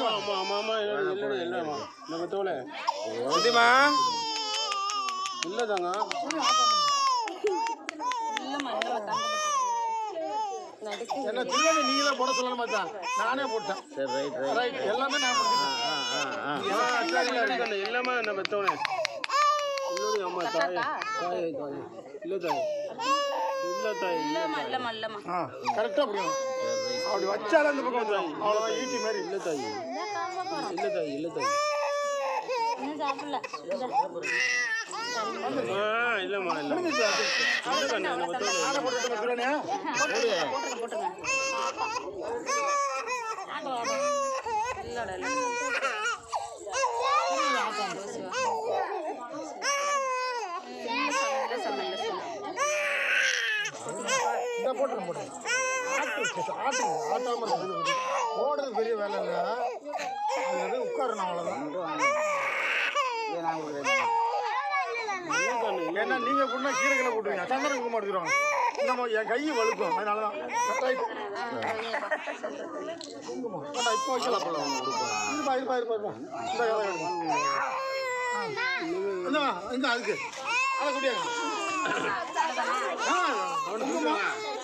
இல்லைம்மா நம்ம தோலை சுத்திமா இல்லைதாங்க என்ன திருவாணி நீங்களே போட சொல்லணும் மச்சான் நானே போட்டேன் சரி ரைட் எல்லாமே நான் போட்டேன் எல்லாமே நம்ம தோலை அம்மா தாய் தாய் தாய் இல்லை தாய் இல்லை தாய் கரெக்டாக புரியும் அப்படி வச்சாலும் அந்த பக்கம் வந்துடும் அவ்வளோ ஈட்டி மாதிரி இல்லை தாய் இல்லை தாய் இல்லை தாய் இல்லைம்மா இல்லை போட்டுருங்க ஆட்டாம ஓடுறது பெரிய வேலை இல்லை அது உட்காரணும் அவ்வளோதான் ஏன்னா நீங்கள் கூட கீரைகளை போட்டுருவீங்க சந்தனம் குங்குமம் எடுத்துருவாங்க நம்ம என் கையை வலுக்கும் அதனால தான் குங்குமம் இப்போ வைக்கலாம் இருப்பா இந்த அதுக்கு அதை கூட்டியாங்க